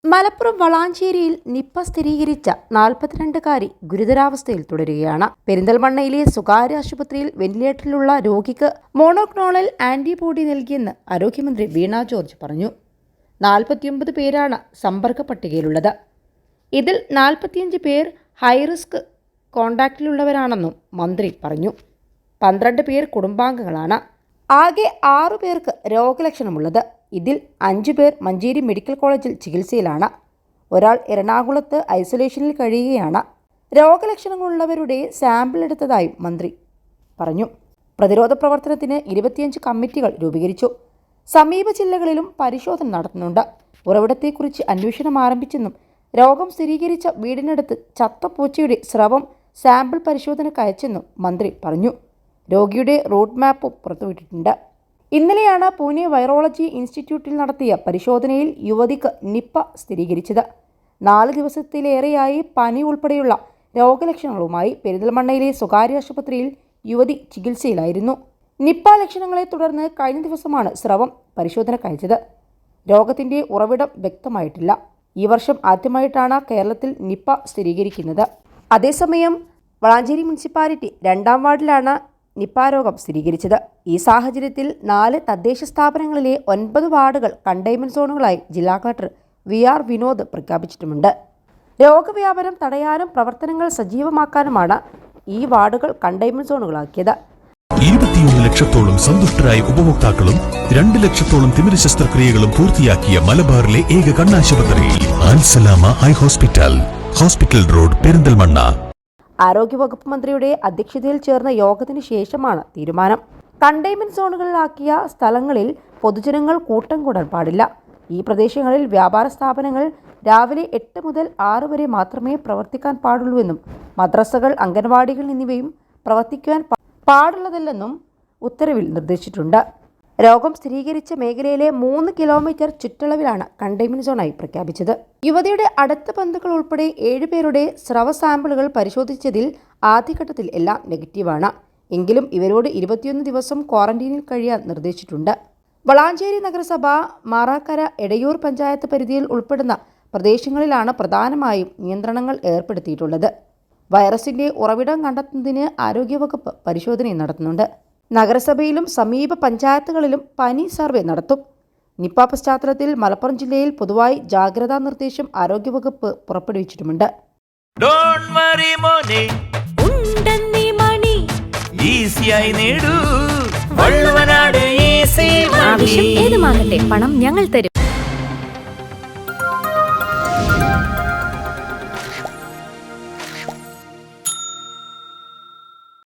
Malappuram വളാഞ്ചേരിയിൽ Nipah സ്ഥിരീകരിച്ച 42-കാരി ഗുരുതരാവസ്ഥയിൽ തുടരുകയാണ്. പെരിന്തൽമണ്ണയിലെ സ്വകാര്യ ആശുപത്രിയിൽ വെന്റിലേറ്ററിലുള്ള രോഗിക്ക് മോണോക്ലോണൽ ആന്റിബോഡി നൽകിയെന്ന് ആരോഗ്യമന്ത്രി വീണ ജോർജ് പറഞ്ഞു. 49 പേരാണ് സമ്പർക്ക പട്ടികയിലുള്ളത്. ഇതിൽ 45 പേർ ഹൈറിസ്ക് കോണ്ടാക്റ്റിലുള്ളവരാണെന്നും മന്ത്രി പറഞ്ഞു. 12 പേർ കുടുംബാംഗങ്ങളാണ്. ആകെ 6 പേർക്ക് രോഗലക്ഷണമുള്ളത്. ഇതിൽ 5 പേർ മഞ്ചേരി മെഡിക്കൽ കോളേജിൽ ചികിത്സയിലാണ്. ഒരാൾ എറണാകുളത്ത് ഐസൊലേഷനിൽ കഴിയുകയാണ്. രോഗലക്ഷണങ്ങളുള്ളവരുടെ സാമ്പിൾ എടുത്തതായും മന്ത്രി പറഞ്ഞു. പ്രതിരോധ പ്രവർത്തനത്തിന് 25 കമ്മിറ്റികൾ രൂപീകരിച്ചു. സമീപ ജില്ലകളിലും പരിശോധന നടത്തുന്നുണ്ട്. ഉറവിടത്തെക്കുറിച്ച് അന്വേഷണം ആരംഭിച്ചെന്നും രോഗം സ്ഥിരീകരിച്ച വീടിനടുത്ത് ചത്ത പൂച്ചയുടെ സ്രവം സാമ്പിൾ പരിശോധനയ്ക്ക് അയച്ചെന്നും മന്ത്രി പറഞ്ഞു. രോഗിയുടെ റൂട്ട് മാപ്പും പുറത്തുവിട്ടിട്ടുണ്ട്. ഇന്നലെയാണ് പൂനെ വൈറോളജി ഇൻസ്റ്റിറ്റ്യൂട്ടിൽ നടത്തിയ പരിശോധനയിൽ യുവതിക്ക് നിപ്പ സ്ഥിരീകരിച്ചത്. 4 ദിവസത്തിലേറെയായി പനി ഉൾപ്പെടെയുള്ള രോഗലക്ഷണങ്ങളുമായി പെരിന്തൽമണ്ണയിലെ സ്വകാര്യ ആശുപത്രിയിൽ യുവതി ചികിത്സയിലായിരുന്നു. നിപ്പ ലക്ഷണങ്ങളെ തുടർന്ന് കഴിഞ്ഞ ദിവസമാണ് സ്രവം പരിശോധനയ്ക്ക് അയച്ചത്. രോഗത്തിന്റെ ഉറവിടം വ്യക്തമായിട്ടില്ല. ഈ വർഷം ആദ്യമായിട്ടാണ് കേരളത്തിൽ നിപ്പ സ്ഥിരീകരിക്കുന്നത്. അതേസമയം വളാഞ്ചേരി മുനിസിപ്പാലിറ്റി 2-ാം വാർഡിലാണ് നിപ്പ രോഗം സ്ഥിരീകരിച്ചത്. ഈ സാഹചര്യത്തിൽ 4 തദ്ദേശ സ്ഥാപനങ്ങളിലെ 9 വാർഡുകൾ കണ്ടെയ്ൻമെന്റ് സോണുകളായി ജില്ലാ കളക്ടർ VR വിനോദ് പ്രഖ്യാപിച്ചിട്ടുമുണ്ട്. രോഗവ്യാപനം തടയാനും പ്രവർത്തനങ്ങൾ സജീവമാക്കാനുമാണ് ഈ വാർഡുകൾ കണ്ടെയ്ൻമെന്റ് സോണുകളാക്കിയത്. 21 ലക്ഷത്തോളം സന്തുഷ്ടരായ ഉപഭോക്താക്കളും 2 ലക്ഷത്തോളം തിമിര ശസ്ത്രക്രിയകളും പൂർത്തിയാക്കിയ മലബാറിലെ ഏക കണ്ണാശുപത്രി Al Salama high hospital, hospital road, Perinthalmanna. ആരോഗ്യവകുപ്പ് മന്ത്രിയുടെ അധ്യക്ഷതയിൽ ചേർന്ന യോഗത്തിന് ശേഷമാണ് തീരുമാനം. കണ്ടെയ്ൻമെന്റ് സോണുകളിലാക്കിയ സ്ഥലങ്ങളിൽ പൊതുജനങ്ങൾ കൂട്ടം കൂടാൻ പാടില്ല. ഈ പ്രദേശങ്ങളിൽ വ്യാപാര സ്ഥാപനങ്ങൾ രാവിലെ 8 മുതൽ 6 വരെ മാത്രമേ പ്രവർത്തിക്കാൻ പാടുള്ളൂവെന്നും മദ്രസകൾ, അംഗൻവാടികൾ എന്നിവയും പ്രവർത്തിക്കുവാൻ പാടുള്ളതല്ലെന്നും ഉത്തരവിൽ നിർദ്ദേശിച്ചിട്ടുണ്ട്. രോഗം സ്ഥിരീകരിച്ച മേഖലയിലെ 3 കിലോമീറ്റർ ചുറ്റളവിലാണ് കണ്ടെയ്ൻമെന്റ് സോണായി പ്രഖ്യാപിച്ചത്. യുവതിയുടെ അടുത്ത ബന്ധുക്കൾ ഉൾപ്പെടെ 7 പേരുടെ സ്രവ സാമ്പിളുകൾ പരിശോധിച്ചതിൽ ആദ്യഘട്ടത്തിൽ എല്ലാം നെഗറ്റീവാണ്. എങ്കിലും ഇവരോട് 21 ദിവസം ക്വാറന്റീനിൽ കഴിയാൻ നിർദ്ദേശിച്ചിട്ടുണ്ട്. വളാഞ്ചേരി നഗരസഭ, മാറാക്കര, എടയൂർ പഞ്ചായത്ത് പരിധിയിൽ ഉൾപ്പെടുന്ന പ്രദേശങ്ങളിലാണ് പ്രധാനമായും നിയന്ത്രണങ്ങൾ ഏർപ്പെടുത്തിയിട്ടുള്ളത്. വൈറസിന്റെ ഉറവിടം കണ്ടെത്തുന്നതിന് ആരോഗ്യവകുപ്പ് പരിശോധന നടത്തുന്നുണ്ട്. നഗരസഭയിലും സമീപ പഞ്ചായത്തുകളിലും പനി സർവേ നടത്തും. നിപ്പ പശ്ചാത്തലത്തിൽ മലപ്പുറം ജില്ലയിൽ പൊതുവായി ജാഗ്രതാ നിർദ്ദേശം ആരോഗ്യവകുപ്പ് പുറപ്പെടുവിച്ചിട്ടുമുണ്ട്. പണം ഞങ്ങൾ തരും.